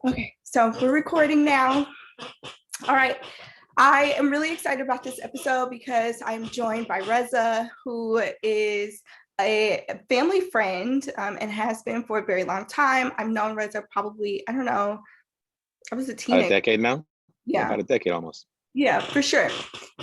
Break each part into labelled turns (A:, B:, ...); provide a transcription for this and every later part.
A: Okay, so we're recording now. All right. I am really excited about this episode because I'm joined by Reza, who is a family friend and has been for a very long time. I've known Reza probably, I don't know, I was a
B: About a
A: teenager.
B: decade now? Yeah,
A: Yeah,
B: about a decade almost.
A: yeah, for sure.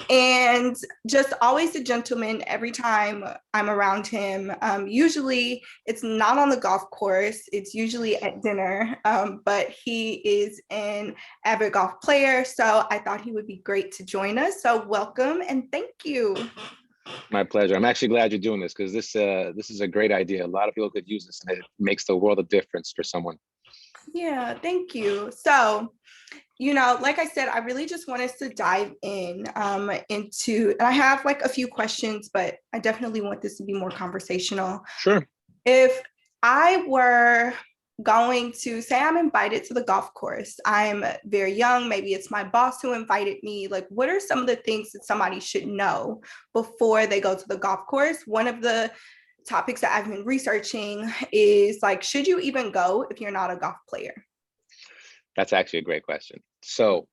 A: And just always a gentleman every time I'm around him. Usually it's not on the golf course, it's usually at dinner, but he is an avid golf player. So I thought he would be great to join us. So welcome and thank you.
B: My pleasure. I'm actually glad you're doing this because this is a great idea. A lot of people could use this and it makes the world of difference for someone.
A: Yeah, thank you. So, like I said, I really just want us to dive in into, and I have like a few questions, but I definitely want this to be more conversational.
B: Sure.
A: If I were going to say I'm invited to the golf course, I'm very young, maybe it's my boss who invited me, like what are some of the things that somebody should know before they go to the golf course? One of the topics that I've been researching is like, should you even go if you're not a golf player?
B: That's actually a great question. So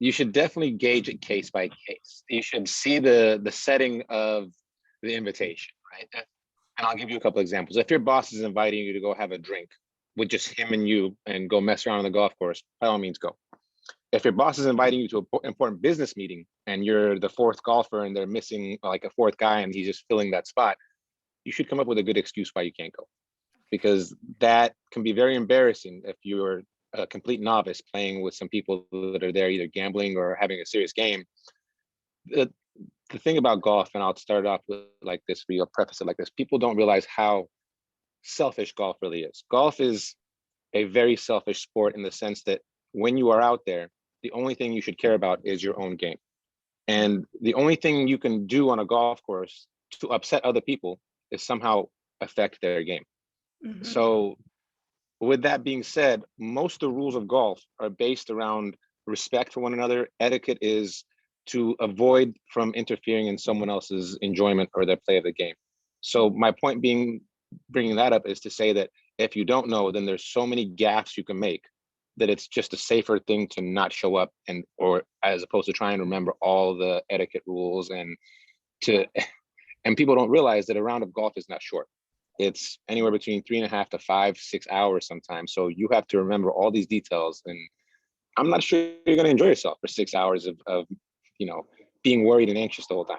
B: you should definitely gauge it case by case. You should see the setting of the invitation, right? And I'll give you a couple examples. If your boss is inviting you to go have a drink with just him and you and go mess around on the golf course, by all means go. If your boss is inviting you to an important business meeting and you're the fourth golfer and they're missing like a fourth guy and he's just filling that spot, you should come up with a good excuse why you can't go, because that can be very embarrassing if you're a complete novice playing with some people that are there either gambling or having a serious game. The thing about golf, and I'll start off with like this for you, I'll preface it like this: people don't realize how selfish golf really is. Golf is a very selfish sport in the sense that when you are out there, the only thing you should care about is your own game. And the only thing you can do on a golf course to upset other people is somehow affect their game.
A: Mhm.
B: So with that being said, most of the rules of golf are based around respect for one another. Etiquette is to avoid from interfering in someone else's enjoyment or their play of the game. So my point being, bringing that up is to say that if you don't know, then there's so many gaffes you can make that it's just a safer thing to not show up, and or as opposed to trying to remember all the etiquette rules to and people don't realize that a round of golf is not short. It's anywhere between 3.5 to 5, 6 hours sometimes. So you have to remember all these details. And I'm not sure you're going to enjoy yourself for 6 hours of you know, being worried and anxious the whole time.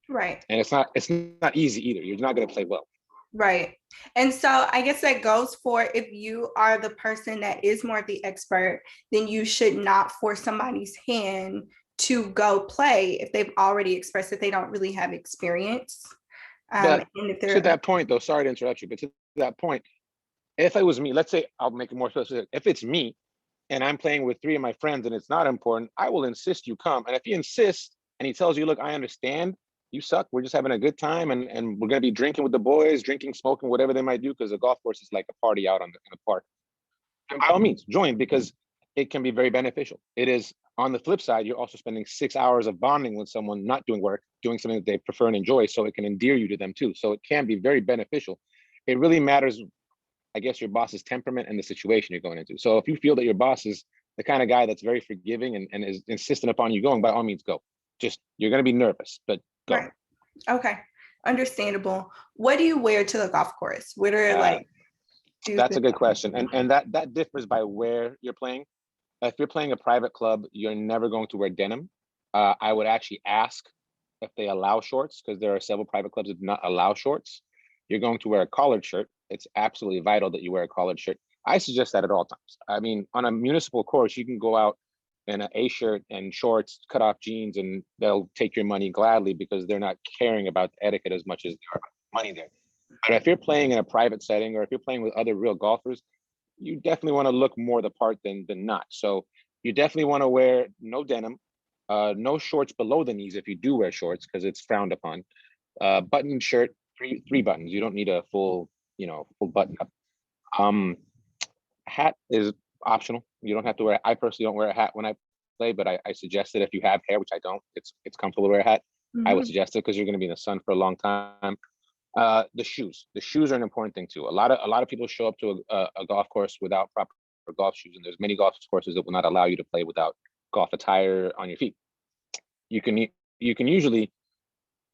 A: Right.
B: And it's not easy either. You're not going to play well.
A: Right. And so I guess that goes for if you are the person that is more of the expert, then you should not force somebody's hand to go play if they've already expressed that they don't really have experience.
B: But
A: And if
B: to
A: they're,
B: that point, though, sorry to interrupt you, but to that point, if it was me, let's say I'll make it more specific. If it's me and I'm playing with three of my friends and it's not important, I will insist you come. And if he insists and he tells you, look, I understand, you suck. We're just having a good time and we're going to be drinking with the boys, drinking, smoking, whatever they might do, because the golf course is like a party out in the park. And by all means, join because it can be very beneficial. It is on the flip side, you're also spending 6 hours of bonding with someone not doing work, doing something that they prefer and enjoy, so it can endear you to them too. So it can be very beneficial. It really matters, I guess, your boss's temperament and the situation you're going into. So if you feel that your boss is the kind of guy that's very forgiving and is insistent upon you going, by all means, go. Just, you're going to be nervous, but go.
A: right. Okay. Understandable. What do you wear to the golf course? What are
B: Uh,
A: like shoes
B: that's
A: and
B: a good question. And that differs by where you're playing. If you're playing a private club, you're never going to wear denim. I would actually ask if they allow shorts, because there are several private clubs that do not allow shorts. You're going to wear a collared shirt. It's absolutely vital that you wear a collared shirt. I suggest that at all times. I mean, on a municipal course, you can go out in an A shirt and shorts, cut off jeans, and they'll take your money gladly because they're not caring about the etiquette as much as they are about money there. But if you're playing in a private setting or if you're playing with other real golfers, you definitely want to look more the part than not. So you definitely want to wear no denim, no shorts below the knees if you do wear shorts because it's frowned upon. Button shirt, three buttons. You don't need a full button up. Um, Hat is optional. You don't have to wear. I personally don't wear a hat when I play, but I suggest it if you have hair, which I don't. It's comfortable to wear a hat. I would
A: Mhm.
B: suggest it because you're going to be in the sun for a long time. The shoes are an important thing too. A lot of people show up to a golf course without proper golf shoes, and there's many golf courses that will not allow you to play without golf attire on your feet. You can usually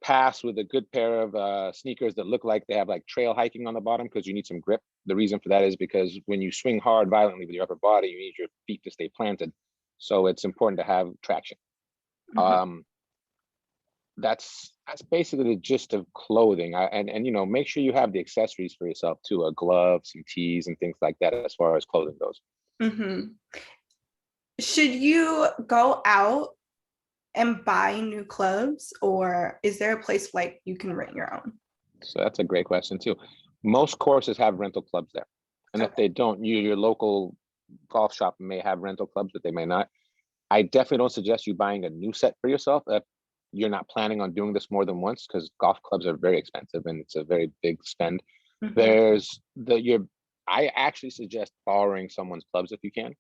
B: pass with a good pair of sneakers that look like they have like trail hiking on the bottom, because you need some grip. The reason for that is because when you swing hard violently with your upper body, you need your feet to stay planted. So it's important to have traction.
A: Mhm.
B: That's basically the gist of clothing. And make sure you have the accessories for yourself too, a glove, some tees, and things like that as far as clothing goes.
A: Mhm. Should you go out and buy new clubs, or is there a place like you can rent your own?
B: So that's a great question too. Most courses have rental clubs there. And if
A: Okay.
B: they don't, your local golf shop may have rental clubs, but they may not. I definitely don't suggest you buying a new set for yourself if you're not planning on doing this more than once, because golf clubs are very expensive and it's a very big spend.
A: Mhm.
B: There's I actually suggest borrowing someone's clubs if you can.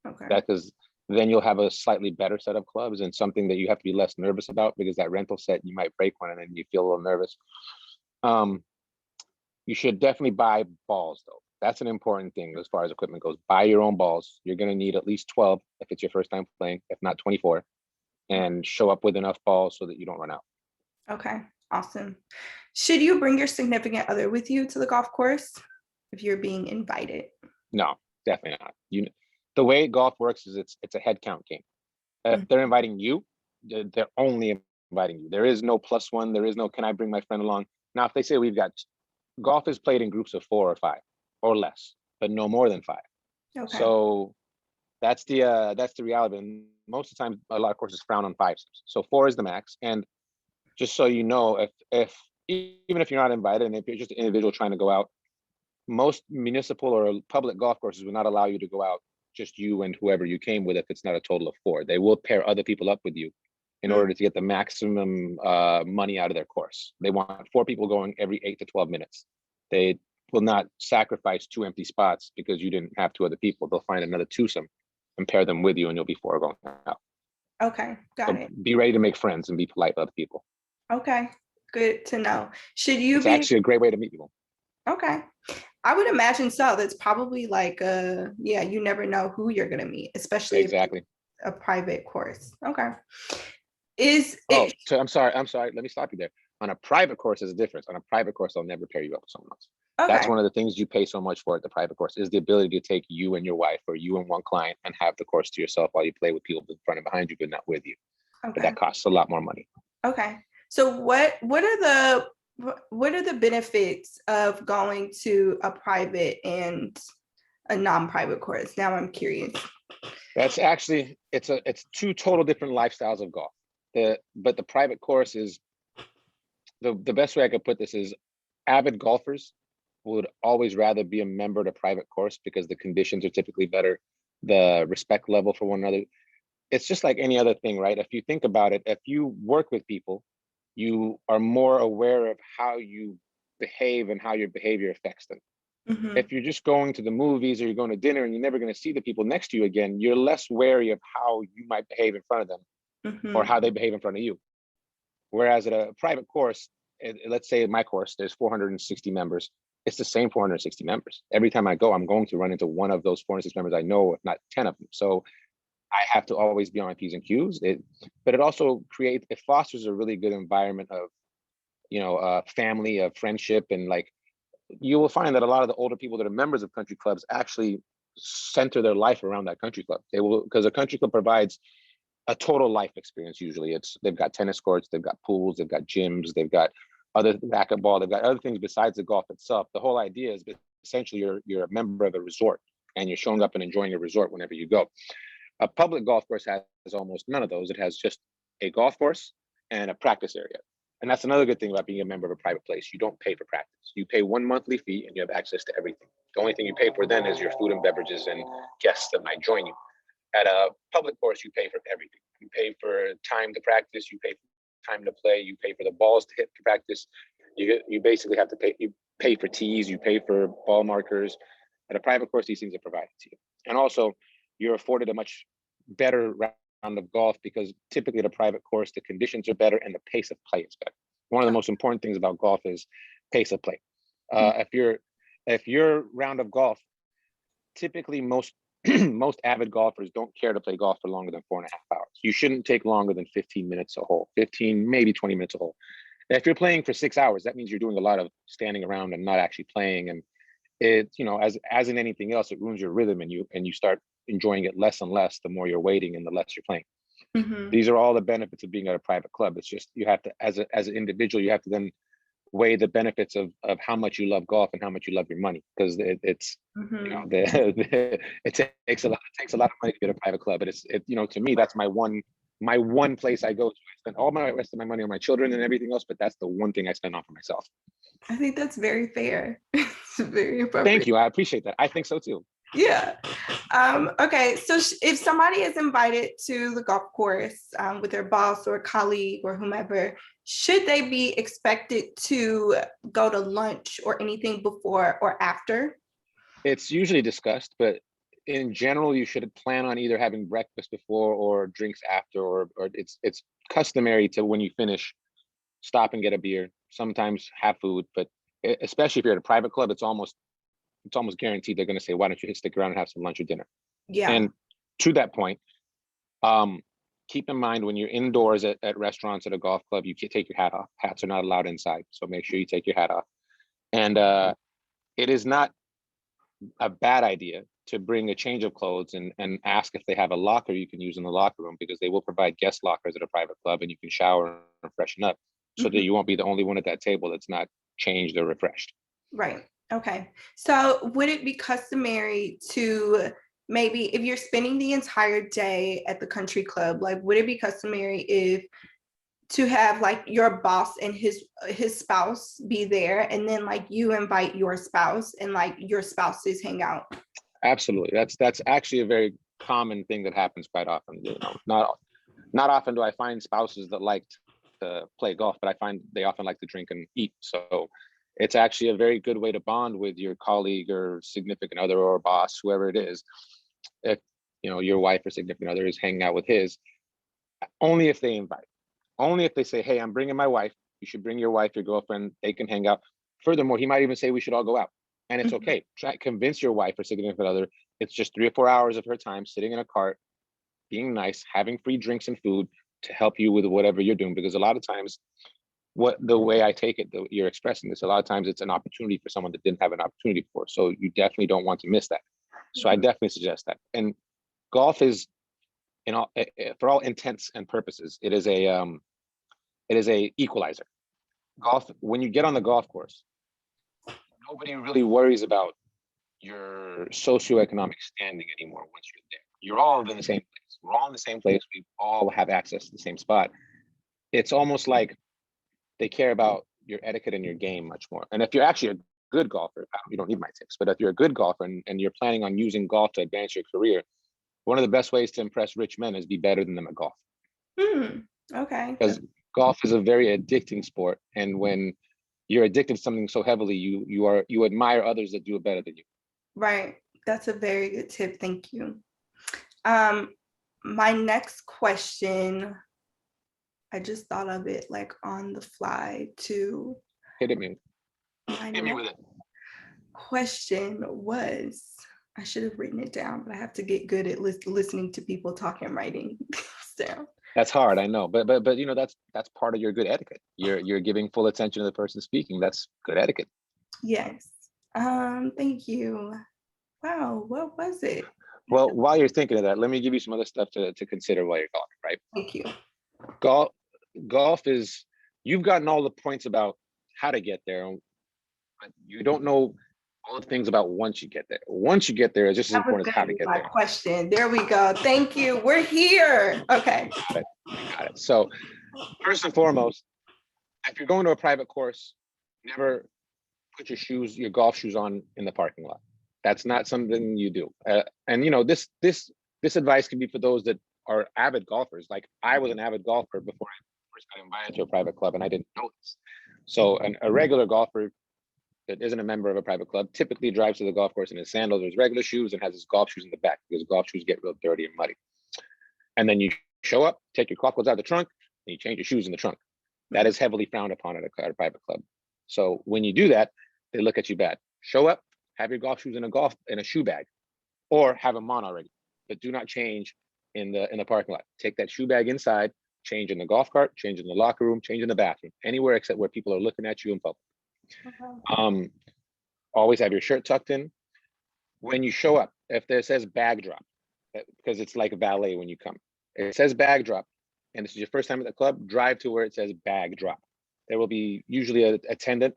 A: Okay.
B: That is, then you'll have a slightly better set of clubs and something that you have to be less nervous about, because that rental set, you might break one and then you feel a little nervous. Um, you should definitely buy balls though. That's an important thing as far as equipment goes. Buy your own balls. You're going to need at least 12 if it's your first time playing, if not 24, and show up with enough balls so that you don't run out.
A: Okay. Awesome. Should you bring your significant other with you to the golf course if you're being invited?
B: No, definitely not. The way golf works is it's a head count game. If
A: Mm.
B: they're inviting you, they're only inviting you. There is no plus one. There is no, can I bring my friend along? Now, if they say golf is played in groups of 4 or 5 or less, but no more than 5.
A: Okay.
B: So that's the reality. And most of the time, a lot of courses frown on 5s. So 4 is the max. And just so you know, if even if you're not invited, and if you're just an individual trying to go out, most municipal or public golf courses will not allow you to go out just you and whoever you came with if it's not a total of 4. They will pair other people up with you in
A: Mm.
B: order to get the maximum money out of their course. They want 4 people going every 8 to 12 minutes. They will not sacrifice 2 empty spots because you didn't have 2 other people. They'll find another twosome and pair them with you, and you'll be 4 going out.
A: Okay. Got
B: So
A: it.
B: be ready to make friends and be polite to other people.
A: Okay. Good to know. Should you
B: It's
A: be
B: actually a great way to meet people.
A: okay? I would imagine so. That's probably like yeah, you never know who you're gonna meet, especially if it's
B: Exactly.
A: a private course. Okay. Is
B: Oh,
A: it
B: so I'm sorry. Let me stop you there. On a private course, there's a difference. On a private course, they'll never pair you up with someone else. That's
A: okay?
B: one of the things you pay so much for at the private course, is the ability to take you and your wife or you and one client and have the course to yourself while you play with people in front and behind you, but not with you. But
A: Okay.
B: that costs a lot more money.
A: Okay. So what are the benefits of going to a private and a non-private course? Now I'm curious.
B: That's actually it's 2 total different lifestyles of golf. But the private course is the best way I could put this is avid golfers would always rather be a member of a private course because the conditions are typically better, the respect level for one another. It's just like any other thing, right? If you think about it, if you work with people, you are more aware of how you behave and how your behavior affects them.
A: Hmm.
B: If you're just going to the movies or you're going to dinner and you're never going to see the people next to you again, you're less wary of how you might behave in front of them or
A: Hmm.
B: how they behave in front of you. Whereas at a private course, let's say my course, there's 460 members. It's the same 460 members. Every time I go, I'm going to run into one of those 460 members I know, if not 10 of them. So I have to always be on my P's and Q's. But it also it fosters a really good environment of, family, of friendship. And like, you will find that a lot of the older people that are members of country clubs actually center their life around that country club. They will, because a country club provides a total life experience. Usually they've got tennis courts, they've got pools, they've got gyms, they've got other racquetball, they've got other things besides the golf itself. The whole idea is essentially you're a member of a resort and you're showing up and enjoying a resort whenever you go. A public golf course has almost none of those. It has just a golf course and a practice area. And that's another good thing about being a member of a private place. You don't pay for practice. You pay one monthly fee and you have access to everything. The only thing you pay for then is your food and beverages and guests that might join you. At a public course, you pay for everything. You pay for time to practice, you pay for time to play, you pay for the balls to hit to practice. You basically have to pay. You pay for tees, you pay for ball markers. At a private course, these things are provided to you. And also, you're afforded a much better round of golf because typically at a private course, the conditions are better and the pace of play is better. One of the most important things about golf is pace of play. If your round of golf, typically most most avid golfers don't care to play golf for longer than 4.5 hours. You shouldn't take longer than 15 minutes a hole, 15, maybe 20 minutes a hole. If you're playing for 6 hours, that means you're doing a lot of standing around and not actually playing. And it, as in anything else, it ruins your rhythm, and you start enjoying it less and less the more you're waiting and the less you're playing.
A: Mm-hmm.
B: These are all the benefits of being at a private club. It's just you have to, as an individual, you have to then weigh the benefits of how much you love golf and how much you love your money, because it's
A: Mm-hmm.
B: it takes a lot of money to get a private club. But to me, that's my one place I go to. I spend all my rest of my money on my children and everything else, but that's the one thing I spend on for myself.
A: I think that's very fair. It's very
B: Thank
A: appropriate.
B: you. I appreciate that. I think so too.
A: Yeah. Okay. So if somebody is invited to the golf course with their boss or colleague or whomever, should they be expected to go to lunch or anything before or after?
B: It's usually discussed, but in general, you should plan on either having breakfast before or drinks after, or it's customary to, when you finish, stop and get a beer, sometimes have food, but especially if you're at a private club, it's almost guaranteed they're going to say, why don't you stick around and have some lunch or dinner?
A: Yeah.
B: And to that point, keep in mind when you're indoors at restaurants, at a golf club, you can't take your hat off. Hats are not allowed inside, so make sure you take your hat off. And it is not a bad idea to bring a change of clothes and ask if they have a locker you can use in the locker room, because they will provide guest lockers at a private club, and you can shower and freshen up, so
A: Mm-hmm.
B: that you won't be the only one at that table that's not changed or refreshed.
A: Right. Okay. So would it be customary to, maybe if you're spending the entire day at the country club, like would it be customary if to have like your boss and his spouse be there, and then like you invite your spouse and like your spouses hang out?
B: Absolutely. That's actually a very common thing that happens quite often. Not often do I find spouses that like to play golf, but I find they often like to drink and eat. So it's actually a very good way to bond with your colleague or significant other or boss, whoever it is. If your wife or significant other is hanging out with his, only if they invite. Only if they say, hey, I'm bringing my wife, you should bring your wife, your girlfriend, they can hang out. Furthermore, he might even say we should all go out. And it's okay. Try convince your wife or significant other. It's just 3 or 4 hours of her time sitting in a cart, being nice, having free drinks and food to help you with whatever you're doing. Because a lot of times, the way I take it, you're expressing this, a lot of times it's an opportunity for someone that didn't have an opportunity before. So you definitely don't want to miss that. So I definitely suggest that. And golf is, for all intents and purposes, it is a equalizer. Golf, when you get on the golf course, nobody really worries about your socioeconomic standing anymore once you're there. You're all in the same place. We're all in the same place. We all have access to the same spot. It's almost like they care about your etiquette and your game much more. And if you're actually a good golfer, you don't need my tips, but if you're a good golfer and you're planning on using golf to advance your career, one of the best ways to impress rich men is be better than them at golf.
A: Okay.
B: Because golf is a very addicting sport. And when you're addicted to something so heavily, you admire others that do it better than you.
A: Right. That's a very good tip. Thank you. My next question, I just thought of it like on the fly too.
B: Hit me.
A: My
B: Hit me with
A: next
B: it.
A: question was, I should have written it down, but I have to get good at listening to people talk and writing down.
B: That's hard, I know, but that's part of your good etiquette. You're giving full attention to the person speaking. That's good etiquette.
A: Yes. Thank you. Wow, what was it?
B: Well, while you're thinking of that, let me give you some other stuff to consider while you're golfing, right?
A: Thank you.
B: Golf is, you've gotten all the points about how to get there, but you don't know all the things about once you get there. Once you get there, it's just as
A: That was
B: important as how to
A: gonna be
B: get
A: my
B: there.
A: question. There we go. Thank you. We're here. Okay.
B: Got it. So first and foremost, if you're going to a private course, never put your golf shoes on in the parking lot. That's not something you do. And this advice can be for those that are avid golfers. Like I was an avid golfer before I first got invited to a private club, and I didn't know this. So a regular golfer that isn't a member of a private club typically drives to the golf course in his sandals or his regular shoes and has his golf shoes in the back, because golf shoes get real dirty and muddy. And then you show up, take your golf clubs out of the trunk, and you change your shoes in the trunk. That is heavily frowned upon at a private club. So when you do that, they look at you bad. Show up, have your golf shoes in a shoe bag. or have them on already, but do not change in the parking lot. Take that shoe bag inside, change in the golf cart, change in the locker room, change in the bathroom, anywhere except where people are looking at you in public.
A: Okay.
B: Always have your shirt tucked in. When you show up, if there says bag drop, because it's like a valet when you come, it says bag drop, and this is your first time at the club, drive to where it says bag drop. There will be usually a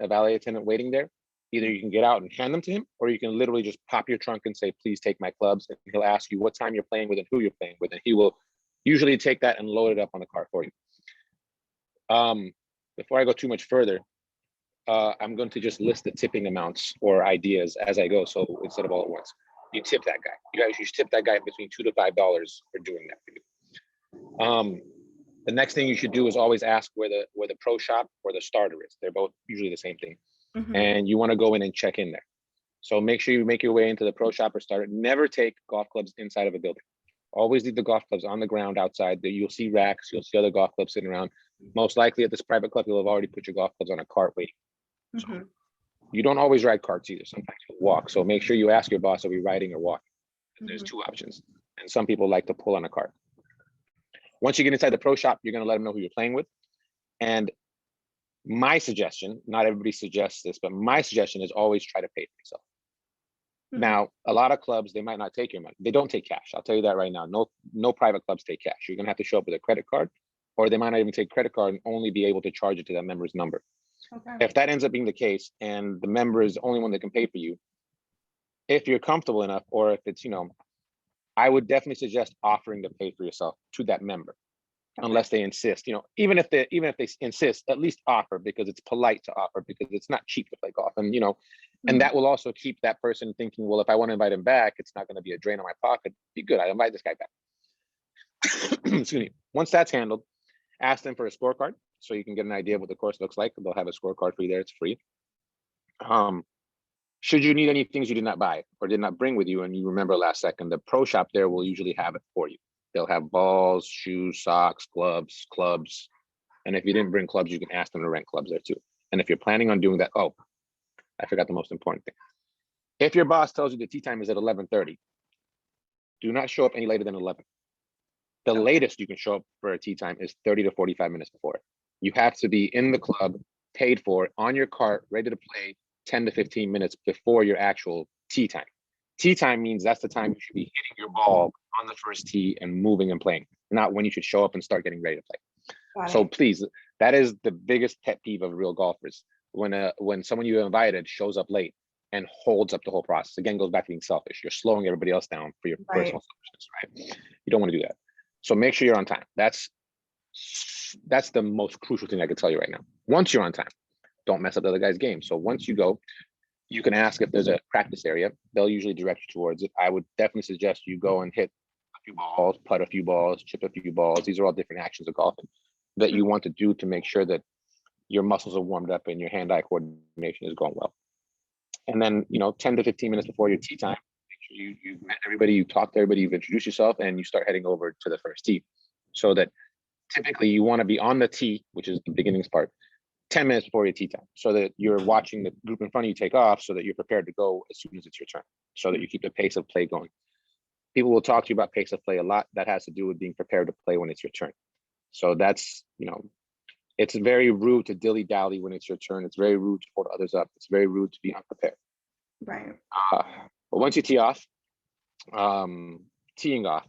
B: valet attendant waiting there. Either you can get out and hand them to him, or you can literally just pop your trunk and say, please take my clubs. And he'll ask you what time you're playing with and who you're playing with. And he will usually take that and load it up on the cart for you. Before I go too much further, I'm going to just list the tipping amounts or ideas as I go. So instead of all at once, you tip that guy. You guys should tip that guy between $2 to $5 for doing that for you. The next thing you should do is always ask where the pro shop or the starter is. They're both usually the same thing. And you want to go in and check in there. So make sure you make your way into the pro shop or starter. Never take golf clubs inside of a building. Always leave the golf clubs on the ground outside. You'll see racks, you'll see other golf clubs sitting around. Most likely at this private club, you'll have already put your golf clubs on a cart waiting. So you don't always ride carts either. Sometimes you walk. So make sure you ask your boss, are we riding or walking? There's two options. And some people like to pull on a cart. Once you get inside the pro shop, you're going to let them know who you're playing with. And my suggestion, not everybody suggests this, but my suggestion is always try to pay for yourself. Now, a lot of clubs, they might not take your money. They don't take cash. I'll tell you that right now. No private clubs take cash. You're going to have to show up with a credit card, or they might not even take credit card and only be able to charge it to that member's number. If that ends up being the case and the member is the only one that can pay for you, if you're comfortable enough, or if it's, I would definitely suggest offering to pay for yourself to that member. Unless they insist, even if they insist, at least offer, because it's polite to offer, because it's not cheap to play golf. And, and that will also keep that person thinking, well, if I want to invite him back, it's not going to be a drain on my pocket. Be good. I invite this guy back. Excuse me. Once that's handled, ask them for a scorecard so you can get an idea of what the course looks like. They'll have a scorecard for you there. It's free. Should you need any things you did not buy or did not bring with you and you remember last second, the pro shop there will usually have it for you. They'll have balls, shoes, socks, gloves, clubs. And if you didn't bring clubs, you can ask them to rent clubs there too. And if you're planning on doing that, oh, I forgot the most important thing. If your boss tells you the tee time is at 11:30, do not show up any later than 11. The latest you can show up for a tee time is 30 to 45 minutes before. You have to be in the club, paid for, on your cart, ready to play 10 to 15 minutes before your actual tee time. Tee time means that's the time you should be hitting your ball on the first tee and moving and playing, not when you should show up and start getting ready to play. So please, that is the biggest pet peeve of real golfers. When someone you invited shows up late and holds up the whole process. Again, goes back to being selfish. You're slowing everybody else down for your personal selfishness, right? You don't want to do that. So make sure you're on time. That's the most crucial thing I can tell you right now. Once you're on time, don't mess up the other guy's game. So once you go, you can ask if there's a practice area. They'll usually direct you towards it. I would definitely suggest you go and hit a few balls, putt a few balls, chip a few balls. These are all different actions of golfing that you want to do to make sure that your muscles are warmed up and your hand-eye coordination is going well. And then, 10 to 15 minutes before your tee time, make sure you've met everybody, you talk to everybody, you've introduced yourself, and you start heading over to the first tee. So that typically you want to be on the tee, which is the beginnings part, 10 minutes before your tee time, so that you're watching the group in front of you take off, so that you're prepared to go as soon as it's your turn, so that you keep the pace of play going. People will talk to you about pace of play a lot. That has to do with being prepared to play when it's your turn. So that's, it's very rude to dilly-dally when it's your turn. It's very rude to hold others up. It's very rude to be unprepared.
A: Right.
B: But once you tee off, teeing off,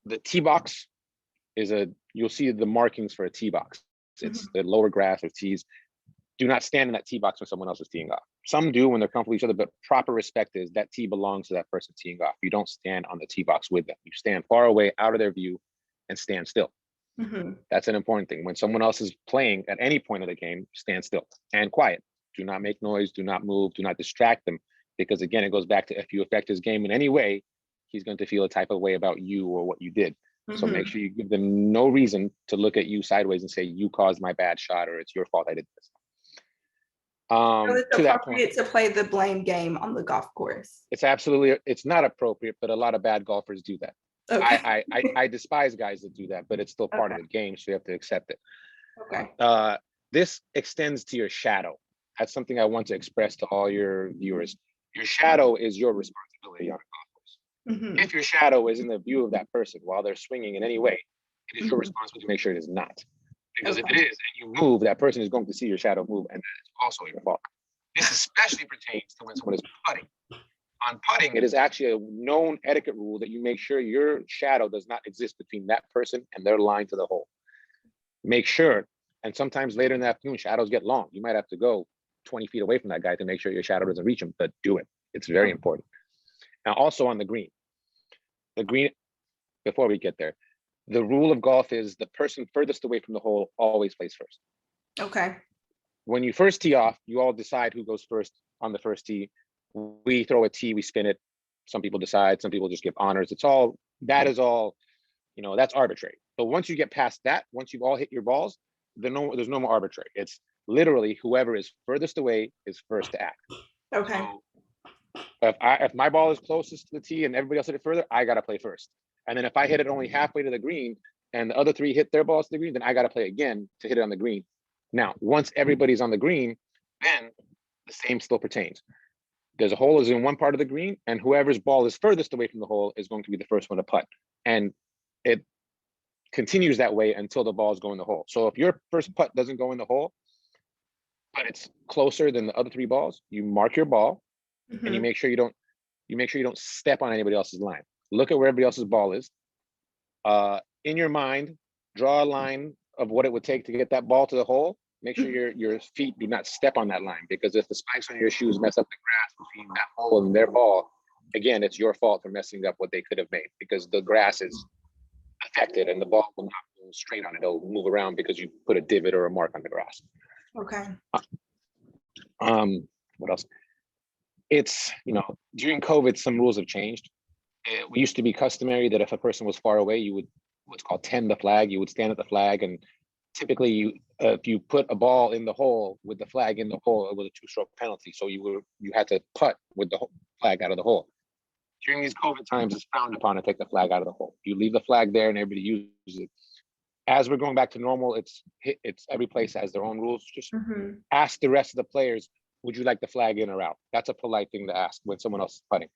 B: the tee box you'll see the markings for a tee box. It's the lower grass of tees. Do not stand in that tee box when someone else is teeing off. Some do when they're comfortable with each other, but proper respect is that tee belongs to that person teeing off. You don't stand on the tee box with them. You stand far away, out of their view, and stand still. That's an important thing. When someone else is playing at any point of the game, stand still and quiet. Do not make noise, do not move, do not distract them. Because again, it goes back to if you affect his game in any way, he's going to feel a type of way about you or what you did. So make sure you give them no reason to look at you sideways and say, you caused my bad shot, or it's your fault I did this.
A: So it's
B: to that point,
A: appropriate to play the blame game on the golf course.
B: it's not appropriate, but a lot of bad golfers do that.
A: Okay.
B: I despise guys that do that, but it's still part of the game, so you have to accept it.
A: Okay.
B: This extends to your shadow. That's something I want to express to all your viewers. Your shadow is your responsibility on a golf
A: Mm-hmm.
B: If your shadow is in the view of that person while they're swinging in any way, it is your
A: Mm-hmm.
B: responsibility to make sure it is not. Because if
A: Okay.
B: it is and you move, that person is going to see your shadow move, and that is also your fault. This especially pertains to when someone is putting. On putting, it is actually a known etiquette rule that you make sure your shadow does not exist between that person and their line to the hole. Make sure, and sometimes later in the afternoon, shadows get long. You might have to go 20 feet away from that guy to make sure your shadow doesn't reach him, but do it. It's very important. Now, also on the green, before we get there, the rule of golf is the person furthest away from the hole always plays first.
A: Okay.
B: When you first tee off, you all decide who goes first on the first tee. We throw a tee, we spin it. Some people decide, some people just give honors. That is all, that's arbitrary. But once you get past that, once you've all hit your balls, there's no more arbitrary. It's literally whoever is furthest away is first to act.
A: Okay.
B: So if my ball is closest to the tee and everybody else hit it further, I got to play first. And then if I hit it only halfway to the green and the other three hit their balls to the green, then I got to play again to hit it on the green. Now, once everybody's on the green, then the same still pertains. There's a hole is in one part of the green, and whoever's ball is furthest away from the hole is going to be the first one to putt. And it continues that way until the balls go in the hole. So if your first putt doesn't go in the hole, but it's closer than the other three balls, you mark your ball, and you make sure you don't step on anybody else's line. Look at where everybody else's ball is. In your mind, draw a line of what it would take to get that ball to the hole. Make sure your feet do not step on that line, because if the spikes on your shoes mess up the grass between that hole and their ball, again, it's your fault for messing up what they could have made, because the grass is affected and the ball will not go straight on it. It'll move around because you put a divot or a mark on the grass.
A: Okay.
B: What else? It's, during COVID, some rules have changed. It used to be customary that if a person was far away, you would what's called tend the flag. You would stand at the flag, and typically if you put a ball in the hole with the flag in the hole, it was a 2-stroke penalty. So you had to putt with the flag out of the hole. During these COVID times, it's frowned upon to take the flag out of the hole. You leave the flag there and everybody uses it. As we're going back to normal, it's every place has their own rules. Just ask the rest of the players, would you like the flag in or out? That's a polite thing to ask when someone else is putting.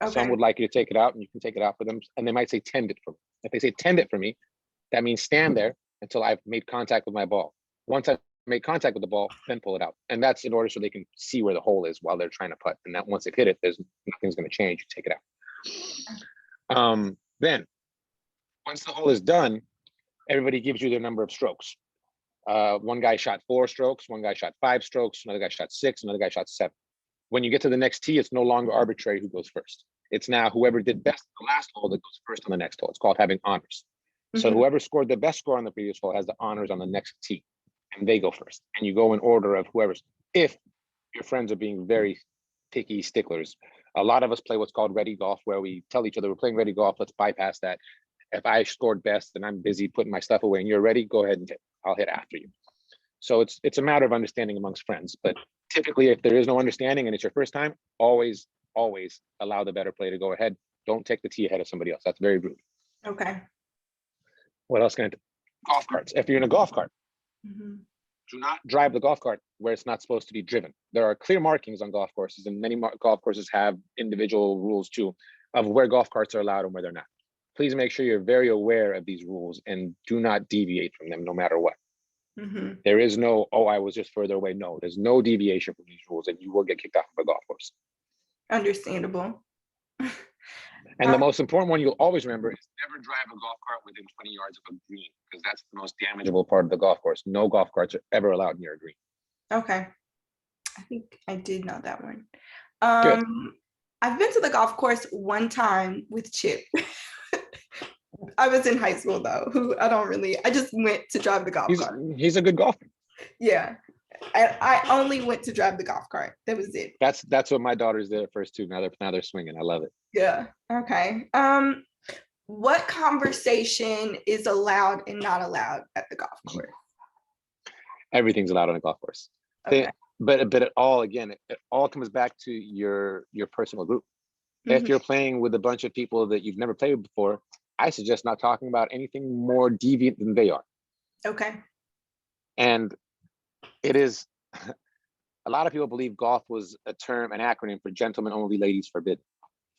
A: Okay.
B: Some would like you to take it out, and you can take it out for them. And they might say, tend it for me. If they say, tend it for me, that means stand there until I've made contact with my ball. Once I've made contact with the ball, then pull it out. And that's in order so they can see where the hole is while they're trying to putt. And that once they've hit it, nothing's going to change. You take it out. Then, once the hole is done, everybody gives you their number of strokes. One guy shot 4 strokes, one guy shot 5 strokes, another guy shot 6, another guy shot 7. When you get to the next tee, it's no longer arbitrary who goes first. It's now whoever did best on the last hole that goes first on the next hole. It's called having honors. So whoever scored the best score on the previous hole has the honors on the next tee, and they go first. And you go in order of whoever's. If your friends are being very picky sticklers, a lot of us play what's called ready golf, where we tell each other we're playing ready golf. Let's bypass that. If I scored best and I'm busy putting my stuff away and you're ready, go ahead and hit. I'll hit after you. So it's a matter of understanding amongst friends. But typically, if there is no understanding and it's your first time, always allow the better player to go ahead. Don't take the tee ahead of somebody else. That's very rude.
A: Okay.
B: What else can I do? Golf carts. If you're in a golf cart, do not drive the golf cart where it's not supposed to be driven. There are clear markings on golf courses, and many golf courses have individual rules too of where golf carts are allowed and where they're not. Please make sure you're very aware of these rules and do not deviate from them no matter what. There is no, I was just further away. No, there's no deviation from these rules, and you will get kicked off of a golf course.
A: Understandable.
B: And the most important one you'll always remember is never drive a golf cart within 20 yards of a green, because that's the most damageable part of the golf course. No golf carts are ever allowed near a green.
A: Okay. I think I did know that one.
B: Good.
A: I've been to the golf course one time with Chip. I was in high school though, I just went to drive the golf cart.
B: He's a good golfer.
A: Yeah. I only went to drive the golf cart. That was it.
B: That's what my daughters did at first too. Now they're swinging. I love it.
A: Yeah. Okay. What conversation is allowed and not allowed at the golf course?
B: Everything's allowed on a golf course.
A: Okay.
B: But it all comes back to your personal group. If you're playing with a bunch of people that you've never played with before, I suggest not talking about anything more deviant than they are.
A: Okay.
B: And it is, a lot of people believe golf was an acronym for gentlemen only, ladies forbidden.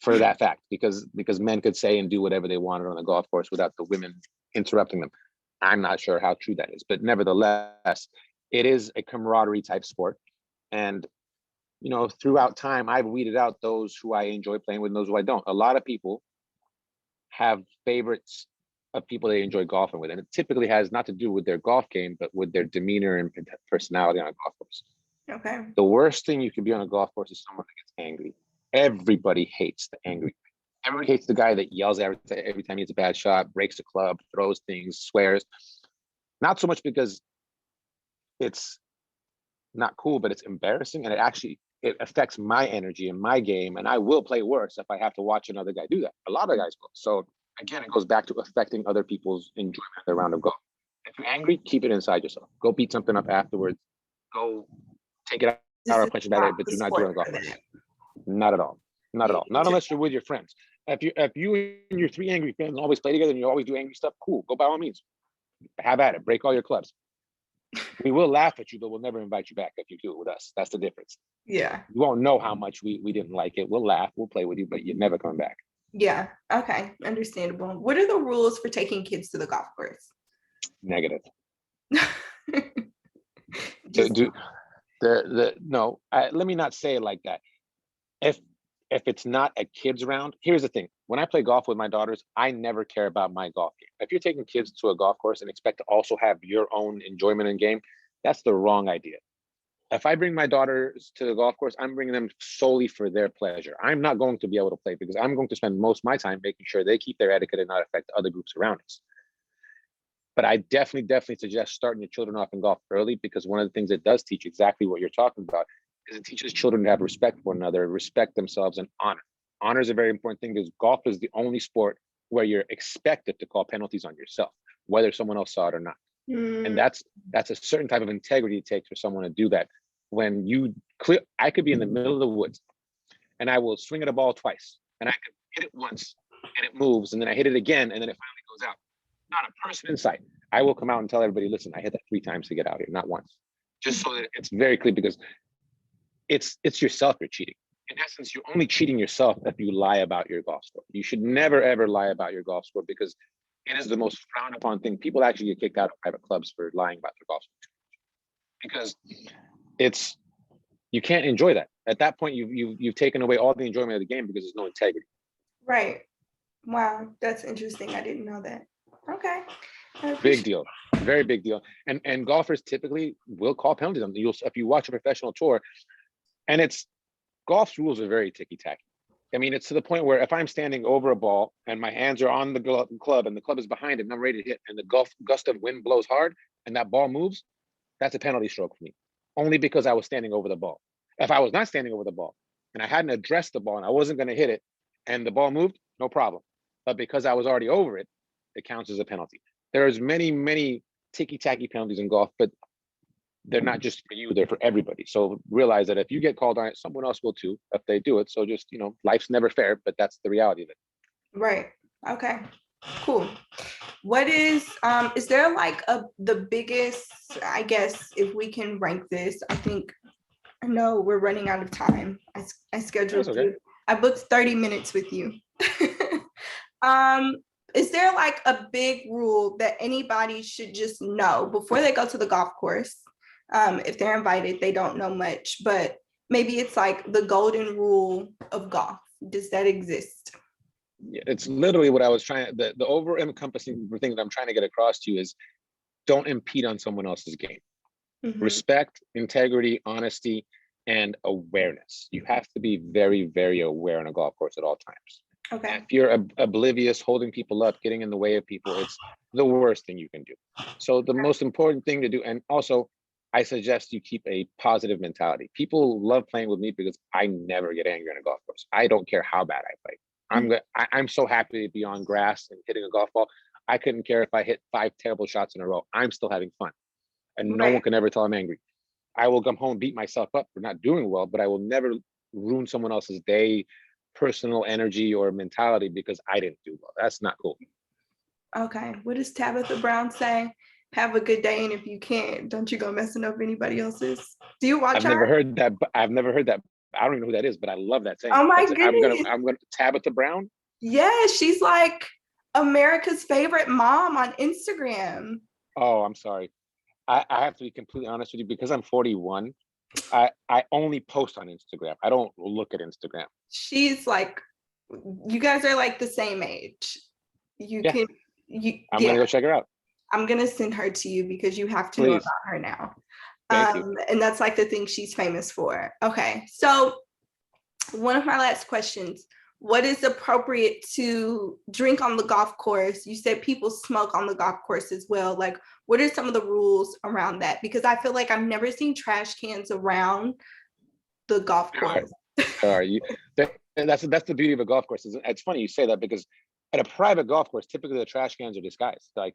B: for that fact, because men could say and do whatever they wanted on the golf course without the women interrupting them. I'm not sure how true that is, but nevertheless, it is a camaraderie type sport. And throughout time, I've weeded out those who I enjoy playing with and those who I don't. A lot of people have favorites of people they enjoy golfing with, and it typically has not to do with their golf game, but with their demeanor and personality on a golf course.
A: Okay.
B: The worst thing you can be on a golf course is someone that gets angry. Everybody hates the angry. Everybody hates the guy that yells every time he hits a bad shot, breaks a club, throws things, swears. Not so much because it's not cool, but it's embarrassing, and it affects my energy and my game, and I will play worse if I have to watch another guy do that. A lot of guys will. So again, it goes back to affecting other people's enjoyment of the round of golf. If you're angry, keep it inside yourself. Go beat something up afterwards. Go take it out or punch it out, but do not do it on golf course. Not at all. Not at all. Not unless you're with your friends. If you and your 3 angry friends always play together and you always do angry stuff, cool. Go by all means. Have at it. Break all your clubs. We will laugh at you, but we'll never invite you back if you do it with us. That's the difference.
A: Yeah.
B: You won't know how much we didn't like it. We'll laugh. We'll play with you, but you're never coming back.
A: Yeah. Okay. Understandable. What are the rules for taking kids to the golf course?
B: Negative.
A: Just
B: No, let me not say it like that. If it's not a kids round, here's the thing. When I play golf with my daughters, I never care about my golf game. If you're taking kids to a golf course and expect to also have your own enjoyment and game, that's the wrong idea. If I bring my daughters to the golf course, I'm bringing them solely for their pleasure. I'm not going to be able to play because I'm going to spend most of my time making sure they keep their etiquette and not affect other groups around us. But I definitely suggest starting your children off in golf early, because one of the things it does teach exactly what you're talking about is it teaches children to have respect for one another, respect themselves, and honor. Honor is a very important thing because golf is the only sport where you're expected to call penalties on yourself, whether someone else saw it or not. And that's a certain type of integrity it takes for someone to do that. When I could be in the middle of the woods and I will swing at a ball twice and I could hit it once and it moves and then I hit it again and then it finally goes out. Not a person in sight. I will come out and tell everybody, listen, I hit that 3 times to get out here, not once. Just so that it's very clear, because it's yourself you're cheating. In essence, you're only cheating yourself if you lie about your golf score. You should never, ever lie about your golf score, because it is the most frowned upon thing. People actually get kicked out of private clubs for lying about their golf score, because you can't enjoy that. At that point, you've taken away all the enjoyment of the game because there's no integrity.
A: Right. Wow, that's interesting. I didn't know that. Okay.
B: Big deal. Very big deal. And golfers typically will call penalties on them. If you watch a professional tour, and golf's rules are very ticky-tacky. I mean, it's to the point where if I'm standing over a ball and my hands are on the club and the club is behind it and I'm ready to hit and the gust of wind blows hard and that ball moves, that's a penalty stroke for me, only because I was standing over the ball. If I was not standing over the ball and I hadn't addressed the ball and I wasn't going to hit it and the ball moved, no problem. But because I was already over it, it counts as a penalty. There's many ticky-tacky penalties in golf, but they're not just for you, they're for everybody. So realize that if you get called on it, someone else will too, if they do it. So just, life's never fair, but that's the reality of it.
A: Right. Okay. Cool. What is there like the biggest, I guess, if we can rank this, I know we're running out of time. I scheduled
B: okay.
A: you. I booked 30 minutes with you. Is there like a big rule that anybody should just know before they go to the golf course? If they're invited, they don't know much, but maybe it's like the golden rule of golf. Does that exist?
B: Yeah, it's literally what I was the over encompassing thing that I'm trying to get across to you is don't impede on someone else's game. Mm-hmm. Respect, integrity, honesty, and awareness. You have to be very, very aware on a golf course at all times.
A: Okay.
B: If you're oblivious, holding people up, getting in the way of people, it's the worst thing you can do. So the most important thing to do, and also I suggest you keep a positive mentality. People love playing with me because I never get angry on a golf course. I don't care how bad I play. I'm so happy to be on grass and hitting a golf ball. I couldn't care if I hit 5 terrible shots in a row. I'm still having fun. And no one can ever tell I'm angry. I will come home and beat myself up for not doing well, but I will never ruin someone else's day, personal energy, or mentality because I didn't do well. That's not cool.
A: Okay. What does Tabitha Brown say? Have a good day, and if you can't, don't you go messing up anybody else's. Do you watch
B: I've never heard that. I don't even know who that is, but I love that saying.
A: Oh my
B: That's
A: goodness.
B: I'm gonna Tabitha Brown.
A: Yeah, she's like America's favorite mom on Instagram.
B: Oh, I'm sorry. I have to be completely honest with you because I'm 41. I only post on Instagram. I don't look at Instagram.
A: She's like, you guys are like the same age. You
B: Yeah,
A: can, you,
B: I'm
A: yeah,
B: gonna go check her out.
A: I'm gonna send her to you because you have to know
B: Please.
A: about her now.
B: Thank you.
A: And that's like the thing she's famous for. Okay, so one of my last questions, what is appropriate to drink on the golf course? You said people smoke on the golf course as well. Like, what are some of the rules around that? Because I feel like I've never seen trash cans around the golf course.
B: Are you? That's the beauty of a golf course. It's funny you say that because at a private golf course, typically the trash cans are disguised. Like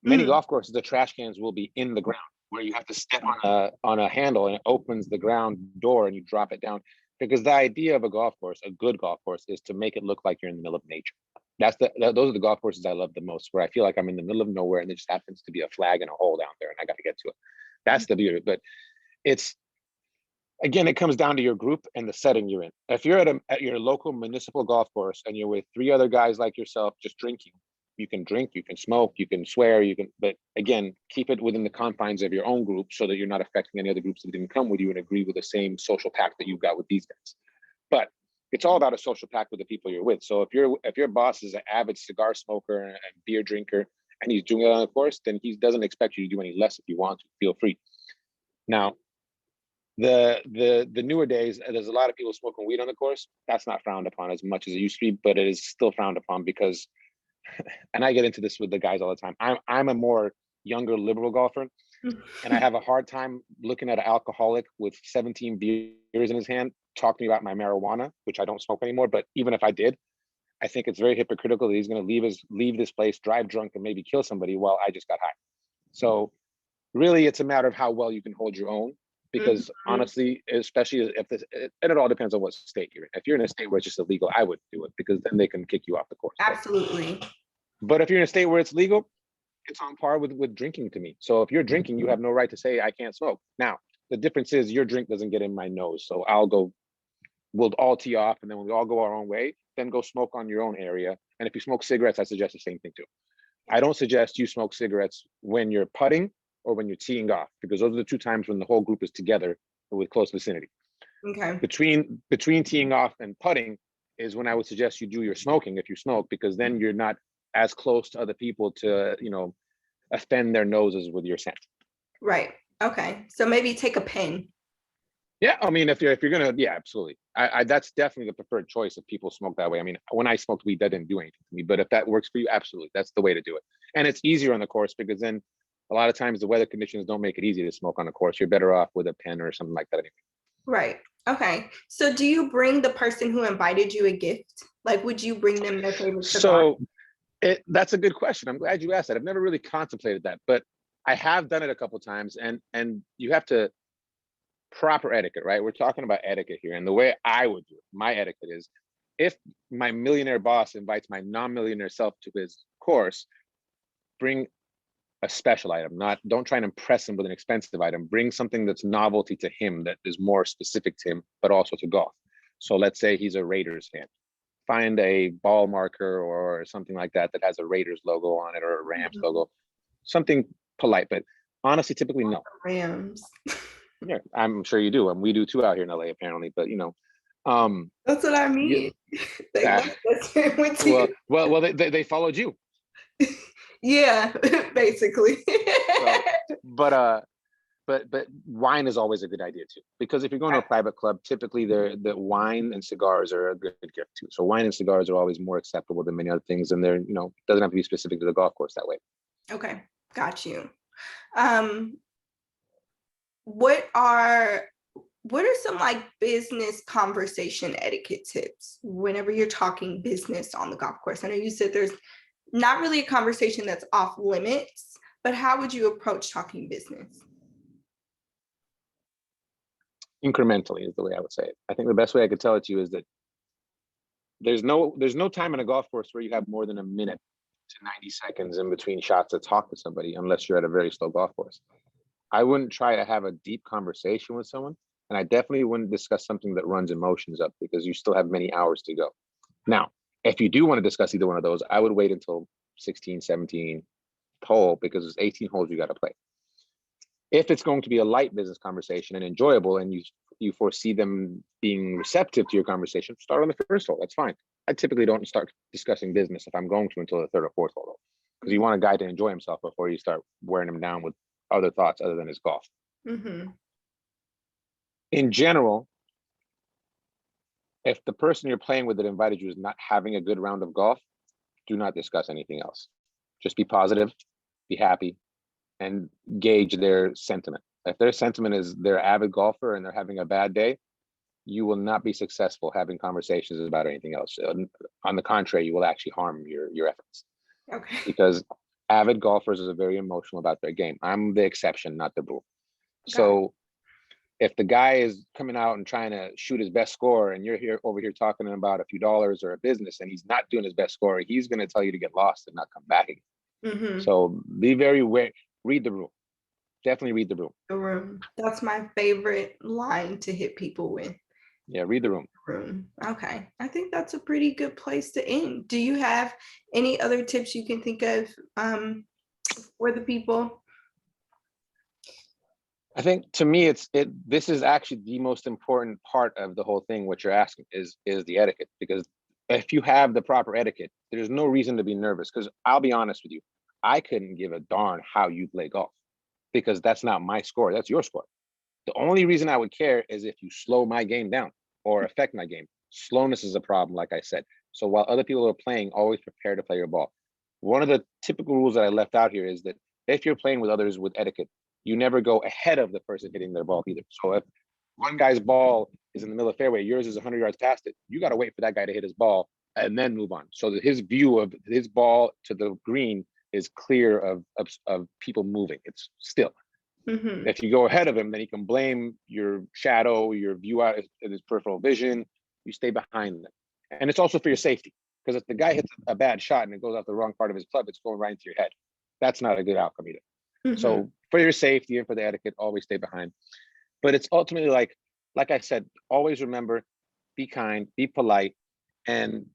B: many
A: Mm,
B: golf courses, the trash cans will be in the ground where you have to step on a handle and it opens the ground door and you drop it down. Because the idea of a golf course, a good golf course, is to make it look like you're in the middle of nature. Those are the golf courses I love the most, where I feel like I'm in the middle of nowhere and there just happens to be a flag and a hole down there and I got to get to it. That's the beauty. But it's again, it comes down to your group and the setting you're in. If you're at your local municipal golf course and you're with three other guys like yourself just drinking, you can drink, you can smoke, you can swear, but again, keep it within the confines of your own group so that you're not affecting any other groups that didn't come with you and agree with the same social pact that you've got with these guys. But it's all about a social pact with the people you're with. So if your boss is an avid cigar smoker and beer drinker and he's doing it on the course, then he doesn't expect you to do any less. If you want to, feel free. Now, the newer days, there's a lot of people smoking weed on the course. That's not frowned upon as much as it used to be, but it is still frowned upon because, and I get into this with the guys all the time. I'm a more younger liberal golfer, and I have a hard time looking at an alcoholic with 17 beers in his hand talk to me about my marijuana, which I don't smoke anymore. But even if I did, I think it's very hypocritical that he's going to leave this place, drive drunk, and maybe kill somebody while I just got high. So really, it's a matter of how well you can hold your own. Because
A: mhm.
B: honestly, especially if this, and it all depends on what state you're in. If you're in a state where it's just illegal, I wouldn't do it because then they can kick you off the course.
A: Absolutely.
B: But if you're in a state where it's legal, it's on par with drinking to me. So if you're drinking, you have no right to say I can't smoke. Now, the difference is your drink doesn't get in my nose. So we'll all tee off, and then when we all go our own way, then go smoke on your own area. And if you smoke cigarettes, I suggest the same thing too. I don't suggest you smoke cigarettes when you're putting or when you're teeing off, because those are the two times when the whole group is together with close vicinity.
A: Okay.
B: Between teeing off and putting is when I would suggest you do your smoking if you smoke, because then you're not as close to other people to, offend their noses with your scent.
A: Right. Okay. So maybe take a pen.
B: Yeah, I mean, if you're gonna, yeah, absolutely. I that's definitely the preferred choice if people smoke that way. I mean, when I smoked weed, that didn't do anything to me. But if that works for you, absolutely, that's the way to do it. And it's easier on the course because then a lot of times the weather conditions don't make it easy to smoke on the course. You're better off with a pen or something like that anyway.
A: Right. Okay. So do you bring the person who invited you a gift? Like, would you bring them their favorite cigar?
B: So that's a good question. I'm glad you asked that. I've never really contemplated that, but I have done it a couple of times, and you have to proper etiquette, right? We're talking about etiquette here, and the way I would do it, my etiquette is, if my millionaire boss invites my non-millionaire self to his course, bring a special item. Don't try and impress him with an expensive item. Bring something that's novelty to him, that is more specific to him, but also to golf. So let's say he's a Raiders fan. Find a ball marker or something like that that has a Raiders logo on it or a Rams logo. Something polite, but honestly, typically no.
A: Rams.
B: Yeah, I'm sure you do, and we do too out here in LA apparently. But um,
A: That's what I
B: yeah,
A: mean. They left us here with you.
B: they followed you.
A: Yeah, basically.
B: So, but but wine is always a good idea too, because if you're going to a private club, typically the wine and cigars are a good gift too. So wine and cigars are always more acceptable than many other things, and they're doesn't have to be specific to the golf course that way.
A: Okay, got you. Um, what are some like business conversation etiquette tips whenever you're talking business on the golf course? I know you said there's not really a conversation that's off limits, but how would you approach talking business?
B: Incrementally is the way I would say it. I think the best way I could tell it to you is that there's no time in a golf course where you have more than a minute to 90 seconds in between shots to talk to somebody, unless you're at a very slow golf course. I wouldn't try to have a deep conversation with someone And I definitely wouldn't discuss something that runs emotions up because you still have many hours to go. Now, if you do want to discuss either one of those, I would wait until 16, 17 hole because it's 18 holes you got to play. If it's going to be a light business conversation and enjoyable, and you foresee them being receptive to your conversation, start on the first hole. That's fine. I typically don't start discussing business if I'm going to until the third or fourth hole, because you want a guy to enjoy himself before you start wearing him down with other thoughts other than his golf.
A: Mm-hmm.
B: In general, if the person you're playing with that invited you is not having a good round of golf, do not discuss anything else. Just be positive, be happy, and gauge their sentiment. If their sentiment is they're an avid golfer and they're having a bad day, you will not be successful having conversations about anything else. On the contrary, you will actually harm your efforts.
A: Okay.
B: Because avid golfers are very emotional about their game. I'm the exception, not the rule. So if the guy is coming out and trying to shoot his best score and you're here over here talking about a few dollars or a business and he's not doing his best score, he's going to tell you to get lost and not come back again.
A: Mm-hmm.
B: So be very aware, read the room. Definitely read the room.
A: The room. That's my favorite line to hit people with.
B: Yeah, read the room.
A: Okay. I think that's a pretty good place to end. Do you have any other tips you can think of for the people?
B: I think to me, this is actually the most important part of the whole thing. What you're asking is the etiquette, because if you have the proper etiquette, there's no reason to be nervous. Because I'll be honest with you, I couldn't give a darn how you play golf, because that's not my score. That's your score. The only reason I would care is if you slow my game down or affect my game. Slowness is a problem, like I said. So while other people are playing, always prepare to play your ball. One of the typical rules that I left out here is that if you're playing with others with etiquette, you never go ahead of the person hitting their ball either. So if one guy's ball is in the middle of the fairway, yours is 100 yards past it, you got to wait for that guy to hit his ball and then move on. So that his view of his ball to the green is clear of people moving. It's still.
A: Mm-hmm.
B: If you go ahead of him, then he can blame your shadow, your view out in his peripheral vision. You stay behind them. And it's also for your safety, because if the guy hits a bad shot and it goes out the wrong part of his club, it's going right into your head. That's not a good outcome either.
A: Mm-hmm.
B: So for your safety and for the etiquette, always stay behind. But it's ultimately like I said, always remember, be kind, be polite, and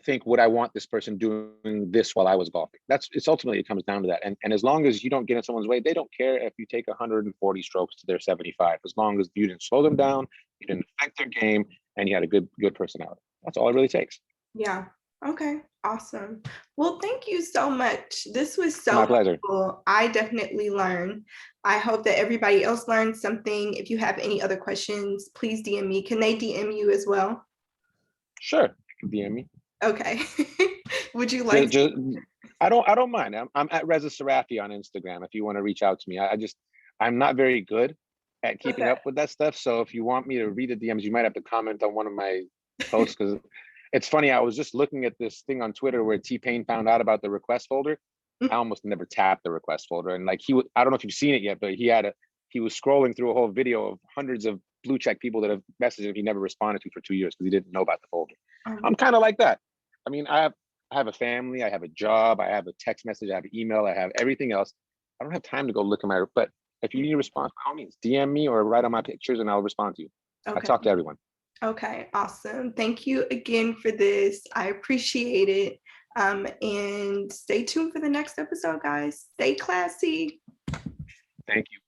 B: think, would I want this person doing this while I was golfing? It's ultimately, it comes down to that. And as long as you don't get in someone's way, they don't care if you take 140 strokes to their 75, as long as you didn't slow them down, you didn't affect their game, and you had a good personality. That's all it really takes.
A: Yeah. Okay. Awesome. Well, thank you so much. This was so
B: My pleasure.
A: helpful. I definitely learned. I hope that everybody else learned something. If you have any other questions, please DM me. Can they DM you as well?
B: Sure, you can DM me.
A: Okay. Would you like
B: I don't mind. I'm at Reza Sarrafieh on Instagram if you want to reach out to me. I'm not very good at keeping up with that stuff. So if you want me to read the DMs, you might have to comment on one of my posts, because it's funny. I was just looking at this thing on Twitter where T-Pain found out about the request folder. I almost never tapped the request folder. And like I don't know if you've seen it yet, but he was scrolling through a whole video of hundreds of blue check people that have messaged him he never responded to for 2 years because he didn't know about the folder. I'm kind of like that. I mean, I have a family, I have a job, I have a text message, I have an email, I have everything else. I don't have time to go look at but if you need a response, by all means, DM me or write on my pictures and I'll respond to you.
A: Okay.
B: I talk to everyone.
A: Okay, awesome. Thank you again for this. I appreciate it. And stay tuned for the next episode, guys. Stay classy.
B: Thank you.